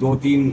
2-3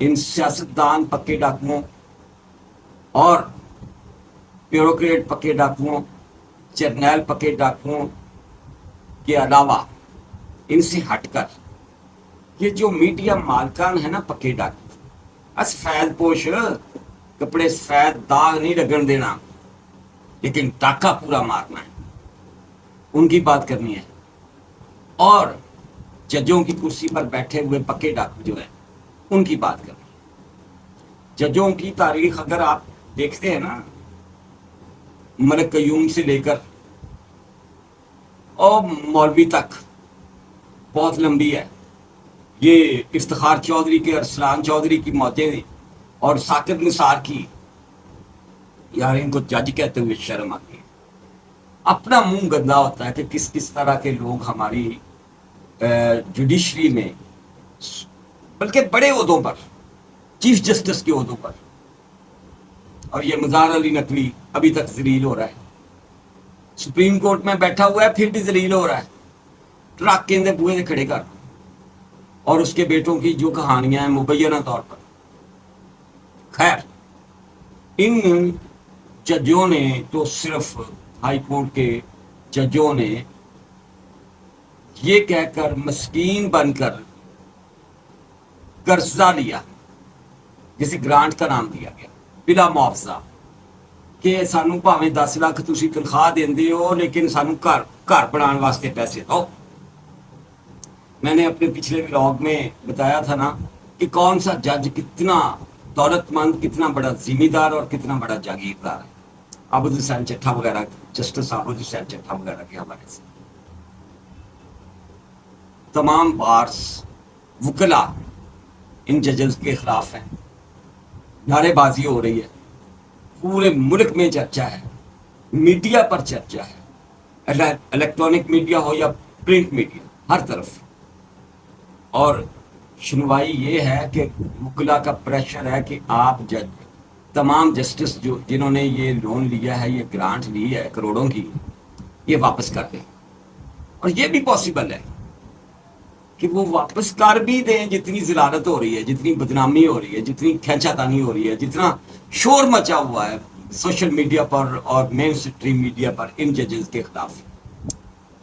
ان سیاستدان پکے ڈاکوؤں اور بیوروکریٹ پکے ڈاکوؤں، جرنیل پکے ڈاکوؤں کے علاوہ ان سے ہٹ کر یہ جو میڈیا مالکان ہے نا پکے ڈاکو، سفید پوش کپڑے سفید داغ نہیں لگن دینا لیکن ڈاکہ پورا مارنا ہے، ان کی بات کرنی ہے۔ اور ججوں کی کرسی پر بیٹھے ہوئے پکے ڈاکو جو ہیں ان کی بات کرنی ہے۔ ججوں کی تاریخ اگر آپ دیکھتے ہیں نا، ملک قیوم سے لے کر اور مولوی تک بہت لمبی ہے۔ یہ افتخار چودھری کے، ارسلان چودھری کی موتیں اور ثاقب نثار کی، یار ان کو جج کہتے ہوئے شرم آتی ہے۔ اپنا منہ گندا ہوتا ہے کہ کس کس طرح کے لوگ ہماری جوڈیشری میں، بلکہ بڑے عہدوں پر، چیف جسٹس کے عہدوں پر، اور یہ مظہر علی نقوی ابھی تک ذلیل ہو رہا ہے، سپریم کورٹ میں بیٹھا ہوا ہے پھر بھی ذلیل ہو رہا ہے، ٹرک کے اندر بوئے سے کھڑے کر، اور اس کے بیٹوں کی جو کہانیاں ہیں مبینہ طور پر۔ خیر، ان ججوں نے تو صرف ہائی کورٹ کے ججوں نے یہ کہہ کر مسکین بن کر قرضہ لیا، جسے گرانٹ کا نام دیا گیا بلا معاوضہ، کہ سانو بھاویں 10 لاکھ تسی تنخواہ دیندے ہو لیکن سانو گھر بنان واسطے پیسے دو۔ میں نے اپنے پچھلے ولاگ میں بتایا تھا نا کہ کون سا جج کتنا دولت مند، کتنا بڑا ذمہ دار اور کتنا بڑا جاگیردار ہے، عابد حسین چٹھا وغیرہ، جسٹس عابد حسین چٹھا وغیرہ کے حوالے سے۔ تمام بارس وکلا ان ججز کے خلاف ہیں، نعرے بازی ہو رہی ہے، پورے ملک میں چرچا ہے، میڈیا پر چرچا ہے، الیکٹرانک میڈیا ہو یا پرنٹ میڈیا، ہر طرف۔ اور سنوائی یہ ہے کہ وکلا کا پریشر ہے کہ آپ جج، تمام جسٹس جو جنہوں نے یہ لون لیا ہے، یہ گرانٹ لی ہے کروڑوں کی، یہ واپس کر دیں۔ اور یہ بھی پاسبل ہے کہ وہ واپس کر بھی دیں، جتنی ضلالت ہو رہی ہے، جتنی بدنامی ہو رہی ہے، جتنی کھینچا تانی ہو رہی ہے، جتنا شور مچا ہوا ہے سوشل میڈیا پر اور مین سٹریم میڈیا پر ان ججز کے خلاف،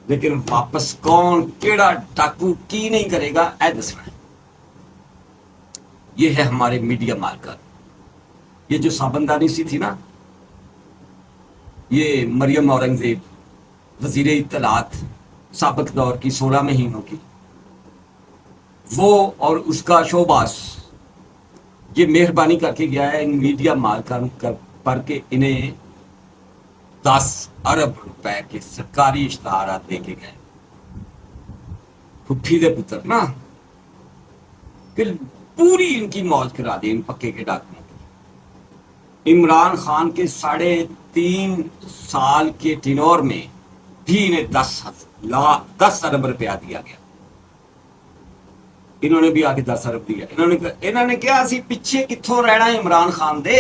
لیکن واپس کون کیڑا ڈاکو کی نہیں کرے گا، اے دسنا ہے۔ یہ ہے ہمارے میڈیا مالکان۔ یہ جو صابندانی سی تھی نا، یہ مریم اورنگزیب وزیر اطلاعات سابق دور کی 16 مہینوں کی، وہ اور اس کا شوباس یہ مہربانی کر کے گیا ہے ان میڈیا مالکان پر کہ انہیں 10 ارب روپے کے سرکاری اشتہارات دے کے گئے، پھپھی دے پتر نا، پھر پوری ان کی موج کرا دی ان پکے کے ڈاکوؤں کی۔ عمران خان کے 3.5 سال کے ٹینور میں بھی انہیں 10 ارب روپیہ دیا گیا، انہوں نے بھی آگے 10 ارب دیا۔ انہوں نے کیا اسی پیچھے کتھوں رہنا ہے، عمران خان دے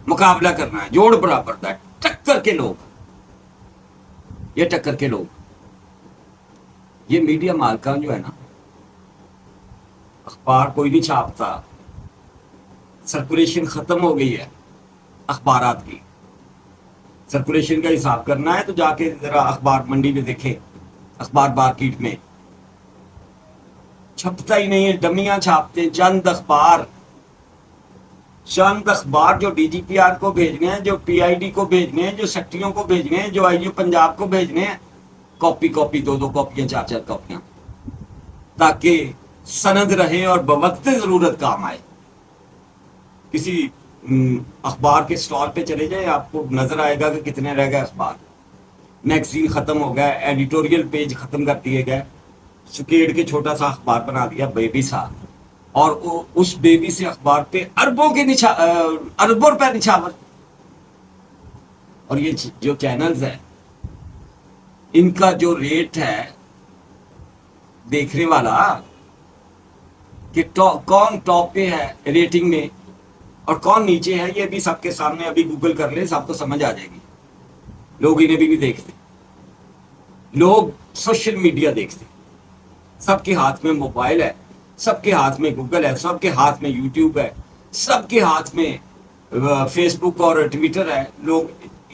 مقابلہ کرنا ہے، جوڑ برابر دا، ٹکر کے لوگ، یہ ٹکر کے لوگ، یہ میڈیا مالکان جو ہے نا، اخبار کوئی نہیں چھاپتا، سرکولیشن ختم ہو گئی ہے اخبارات کی۔ سرکولیشن کا حساب کرنا ہے تو جا کے ذرا اخبار منڈی میں دیکھیں، اخبار مارکیٹ میں چھپتا ہی نہیں ہے، ڈمیاں چھاپتے ہیں، چند اخبار جو ڈی جی پی آر کو بھیجنے ہیں، جو پی آئی ڈی کو بھیجنے ہیں، جو سیکٹریوں کو بھیجنے ہیں، جو آئی یو پنجاب کو بھیجنے ہیں، کاپی 2 کاپیاں 4 کاپیاں، تاکہ سند رہے اور بوقت ضرورت کام آئے۔ کسی اخبار کے سٹال پہ چلے جائیں، آپ کو نظر آئے گا کہ کتنے رہ گئے اخبار، میگزین ختم ہو گیا، ایڈیٹوریل پیج ختم کر دیے گئے، سکیڑ کے چھوٹا سا اخبار بنا دیا بیبی سا، اور اس بیبی سے اخبار پہ اربوں روپے نچھاور۔ اور یہ جو چینلز ہیں، ان کا جو ریٹ ہے دیکھنے والا کہ کون ٹاپ پہ ہے ریٹنگ میں اور کون نیچے ہے، یہ بھی سب کے سامنے ابھی گوگل کر لیں، سب کو سمجھ آ جائے گی۔ لوگ انہیں بھی نہیں دیکھتے، لوگ سوشل میڈیا دیکھتے، سب کے ہاتھ میں موبائل ہے، سب کے ہاتھ میں گوگل ہے, سب کے ہاتھ میں یوٹیوب ہے, سب کے ہاتھ میں فیس بک اور ٹویٹر ہے. لوگ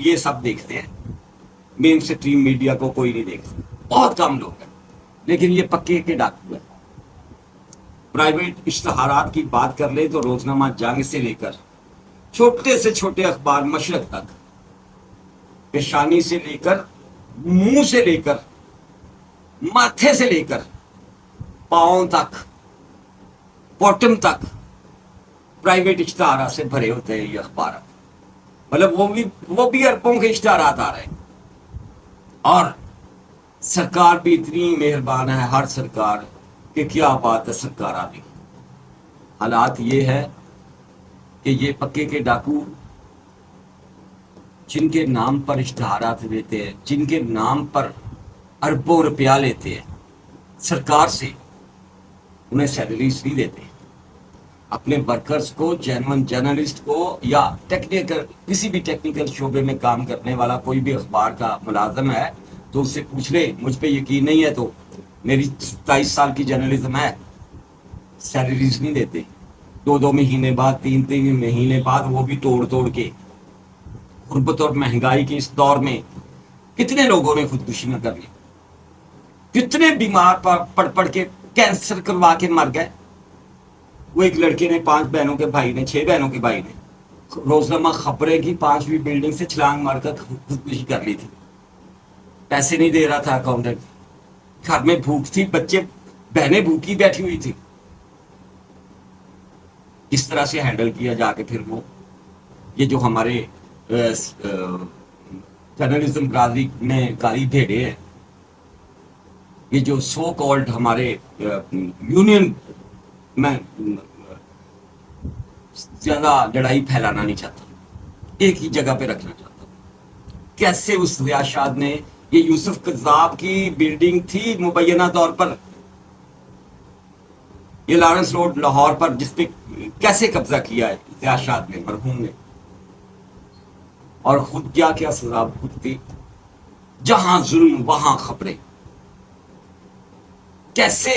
یہ سب دیکھتے ہیں. مین سٹریم میڈیا کو کوئی نہیں دیکھتا, بہت کم لوگ ہیں. لیکن یہ پکے کے ڈاکو ہیں. پرائیویٹ اشتہارات کی بات کر لیں تو روزنامہ جنگ سے لے کر چھوٹے سے چھوٹے اخبار مشرق تک, پیشانی سے لے کر, منہ سے لے کر, ماتھے سے لے کر پاؤں تک, باٹم تک پرائیویٹ اشتہارات سے بھرے ہوتے ہیں یہ اخبارات. مطلب وہ بھی اربوں کے اشتہارات آ رہے ہیں. اور سرکار بھی اتنی مہربان ہے, ہر سرکار, کہ کیا بات ہے سرکار آ گئی. حالات یہ ہے کہ یہ پکے کے ڈاکو جن کے نام پر اشتہارات دیتے ہیں, جن کے نام پر اربوں روپیہ لیتے ہیں سرکار سے, انہیں سیلریز نہیں دیتے. اپنے ورکرز کو, جینون جرنلسٹ کو, یا ٹیکنیکل کسی بھی ٹیکنیکل شعبے میں کام کرنے والا کوئی بھی اخبار کا ملازم ہے تو اس سے پوچھ لے, مجھ پہ یقین نہیں ہے تو میری 27 سال کی جرنلزم ہے, سیلریز نہیں دیتے. 2 مہینے بعد, 3 مہینے بعد, وہ بھی توڑ کے. غربت اور مہنگائی کے اس دور میں کتنے لوگوں نے خودکشیاں کر لی, کتنے بیمار پڑ کے کینسر کروا کے مر گئے. وہ ایک لڑکے نے 5 بہنوں کے بھائی نے, 6 بہنوں کے بھائی نے روزنامہ خبریں کی 5ویں بلڈنگ سے چھلانگ مار کر خودکشی کر لی تھی. پیسے نہیں دے رہا تھا اکاؤنٹنٹ, گھر میں بھوک تھی, بچے بہنیں بھوکی بیٹھی ہوئی تھی. کس طرح سے ہینڈل کیا جا کے پھر وہ یہ جو ہمارے جرنلزم برادری میں کالی بھیڑے ہیں, یہ جو سو کالڈ ہمارے یونین میں زیادہ لڑائی پھیلانا نہیں چاہتا, ایک ہی جگہ پہ رکھنا چاہتا. کیسے اس ریاض شاد نے, یہ یوسف قذاب کی بلڈنگ تھی مبینہ طور پر, یہ لارنس روڈ لاہور پر, جس پہ کیسے قبضہ کیا ہے ریاض شاد نے, مرحوم نے, اور خود کیا سزا بھگتی. جہاں ظلم وہاں خبریں. کیسے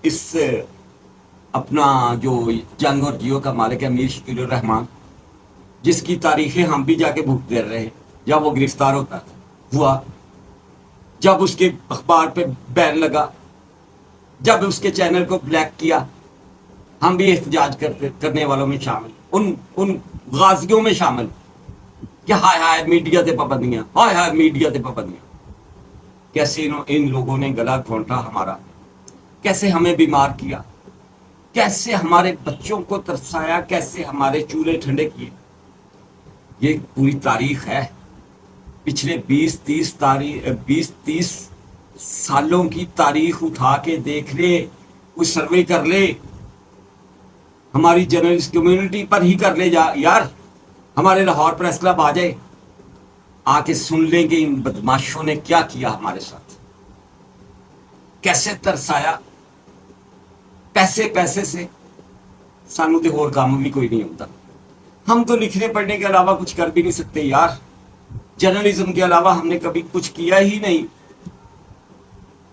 اس اپنا جو جنگ اور جیو کا مالک ہے امیر شکیل الرحمان, جس کی تاریخیں ہم بھی جا کے بھوک دے رہے ہیں, جب وہ گرفتار ہوا, جب اس کے اخبار پہ بین لگا, جب اس کے چینل کو بلیک کیا, ہم بھی احتجاج کرنے والوں میں شامل, ان غازیوں میں شامل کہ ہائے ہائے میڈیا تے پابندیاں, ہائے ہائے میڈیا تے پابندیاں. کیسے ان لوگوں نے گلا گھونٹا ہمارا, کیسے ہمیں بیمار کیا, کیسے ہمارے بچوں کو ترسایا, کیسے ہمارے چولہے ٹھنڈے کیے. یہ پوری تاریخ ہے. پچھلے 20-30 سالوں کی تاریخ اٹھا کے دیکھ لے, کوئی سروے کر لے, ہماری جرنلسٹ کمیونٹی پر ہی کر لے یار, ہمارے لاہور پریس کلب آ جائے, آ کے سن لیں گے ان بدماشوں نے کیا کیا ہمارے ساتھ, کیسے ترسایا. پیسے سے سانو تے اور کام بھی کوئی نہیں ہوتا. ہم تو لکھنے پڑھنے کے علاوہ کچھ کر بھی نہیں سکتے یار. جرنلزم کے علاوہ ہم نے کبھی کچھ کیا ہی نہیں,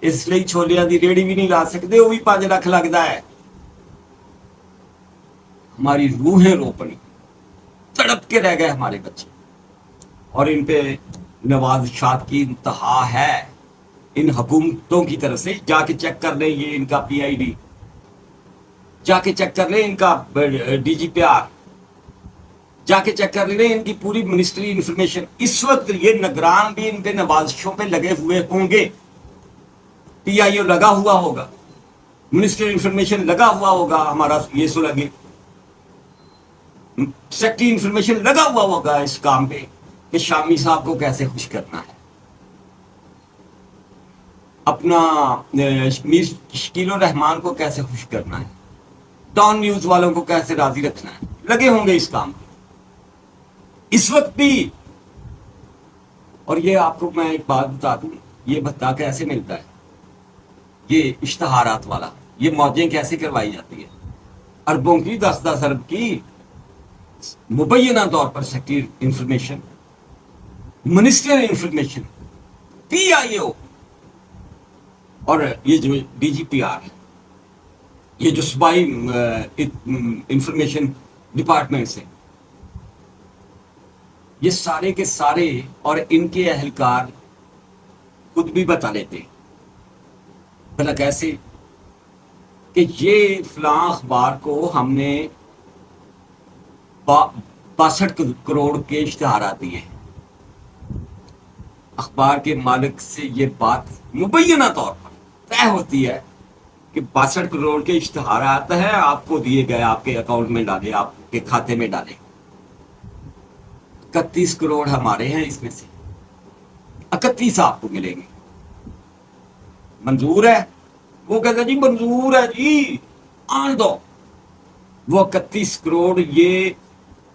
اس لیے چھولیاں دی ریڑھی بھی نہیں لا سکتے, وہ بھی 5 لاکھ لگتا ہے. ہماری روحیں رو پڑی, تڑپ کے رہ گئے ہمارے بچے, اور ان پہ نوازشات کی انتہا ہے ان حکومتوں کی طرف سے. جا کے چیک کر لیں یہ ان کا PID, جا کے چیک کر لیں ان کا DGPR, جا کے چیک کر لیں ان کی پوری منسٹری انفارمیشن. اس وقت یہ نگران بھی ان پہ نوازشوں پہ لگے ہوئے ہوں گے, PIO لگا ہوا ہوگا, منسٹری انفارمیشن لگا ہوا ہوگا, ہمارا یہ سو لگے سیکٹری انفارمیشن لگا ہوا ہوگا اس کام پہ کہ شامی صاحب کو کیسے خوش کرنا ہے, اپنا میر شکیل الرحمان کو کیسے خوش کرنا ہے, ڈان نیوز والوں کو کیسے راضی رکھنا ہے. لگے ہوں گے اس کام پہ اس وقت بھی. اور یہ آپ کو میں ایک بات بتا دوں, یہ بھتا کیسے ملتا ہے, یہ اشتہارات والا, یہ موجیں کیسے کروائی جاتی ہے, اربوں کی, 10 ارب کی مبینہ طور پر secretary information, ministerial information, PIO, اور یہ جو DGPR ہے, یہ جو صوبائی انفارمیشن ڈپارٹمنٹ سے، یہ سارے کے سارے اور ان کے اہلکار خود بھی بتا لیتے بھلا کیسے کہ یہ فلاں اخبار کو ہم نے 62 کروڑ کے اشتہارات دیے ہیں۔ اخبار کے مالک سے یہ بات مبینہ طور پر طے ہوتی ہے کہ 62 کروڑ کے اشتہارات ہیں، آپ کو دیے گئے، آپ کے اکاؤنٹ میں ڈالے، آپ کے کھاتے میں ڈالے، 31 کروڑ ہمارے ہیں، اس میں سے 31 آپ کو ملیں گے۔ منظور ہے؟ وہ کہتا جی منظور ہے جی، آن دو۔ وہ 31 کروڑ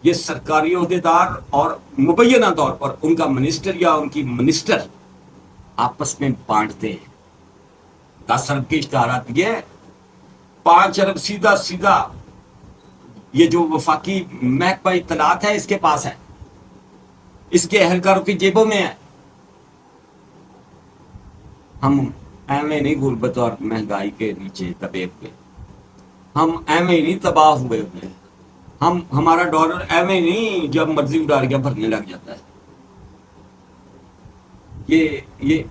یہ سرکاری عہدیدار اور مبینہ طور پر ان کا منسٹر یا ان کی منسٹر آپس میں بانٹتے ہیں۔ 10 ارب کے اشتہارات دیے، 5 ارب سیدھا سیدھا یہ جو وفاقی محکمہ اطلاعات ہے اس کے پاس ہے، اس کے اہلکاروں کی جیبوں میں ہے۔ ہم ایم اے نہیں غربت اور مہنگائی کے نیچے دبے ہوئے، ہم ایم اے نہیں تباہ ہوئے ہوئے، ہمارا ڈالر ایم اے نہیں جب مرضی اڈاریاں بھرنے لگ جاتا ہے۔ یہ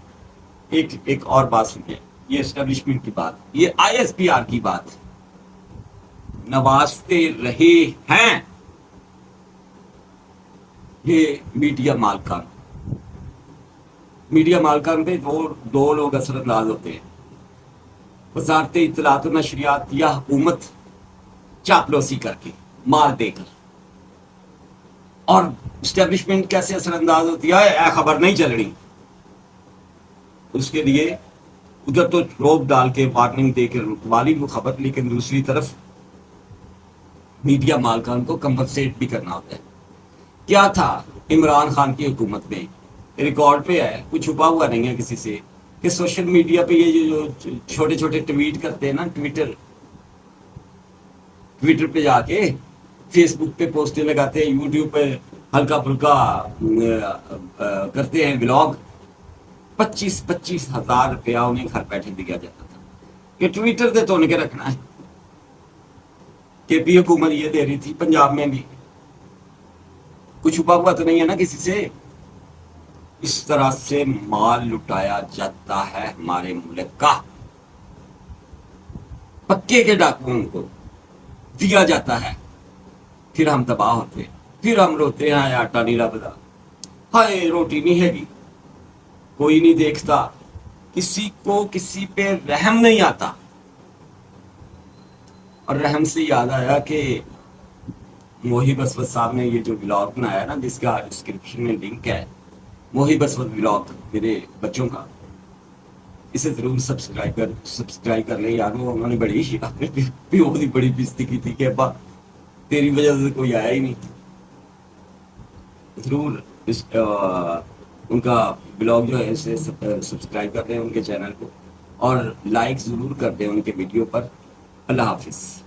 ایک اور بات سنیے، یہ اسٹیبلشمنٹ کی بات، یہ آئی ایس پی آر کی بات نوازتے رہے ہیں یہ میڈیا مالکان پہ دو لوگ اثر انداز ہوتے ہیں، وزارت اطلاعات و نشریات یا حکومت چاپلوسی کر کے، مال دے کر، اور اسٹیبلشمنٹ کیسے اثر انداز ہوتی ہے، اے خبر نہیں چل رہی، اس کے لیے ادھر تو روب ڈال کے وارننگ دے کے رکوالی وہ خبر، لیکن دوسری طرف میڈیا مالکان کو کمپنسیٹ بھی کرنا ہوتا ہے۔ کیا تھا عمران خان کی حکومت میں، ریکارڈ پہ ہے، کچھ چھپا ہوا نہیں ہے کسی سے، کہ سوشل میڈیا پہ یہ جو چھوٹے چھوٹے ٹویٹ کرتے ہیں نا، ٹویٹر پہ جا کے، فیس بک پہ پوسٹیں لگاتے ہیں، یوٹیوب پہ ہلکا پھلکا کرتے ہیں ولاگ، 25,000 روپیہ انہیں گھر بیٹھے دیا جاتا تھا کہ ٹویٹر سے تو ان کے رکھنا ہے۔ کہ پی حکومت یہ دے رہی تھی پنجاب میں بھی، کچھ چھپا ہوا تو نہیں ہے نا کسی سے۔ اس طرح سے مال لٹایا جاتا ہے ہمارے ملک کا، پکے کے ڈاکوؤں کو دیا جاتا ہے، پھر ہم تباہ ہوتے ہیں، پھر ہم روتے ہیں آٹا نیلا بدا، ہائے روٹی نہیں ہے گی، کوئی نہیں دیکھتا، کسی کو کسی پہ رحم نہیں آتا۔ اور رحم سے یاد آیا کہ موہب اسود صاحب نے یہ جو ولاگ بنایا نا، جس کا ڈسکرپشن میں لنک ہے، موہب اسود ولاگ میرے بچوں کا، اسے ضرور سبسکرائب کر لیں یار۔ وہ انہوں نے بڑی بےزتی کی تھی کہ ابا تیری وجہ سے کوئی آیا ہی نہیں۔ ضرور ان کا بلاگ جو ہے اسے سبسکرائب کر دیں، ان کے چینل کو، اور لائک ضرور کر دیں ان کے ویڈیو پر۔ اللہ حافظ۔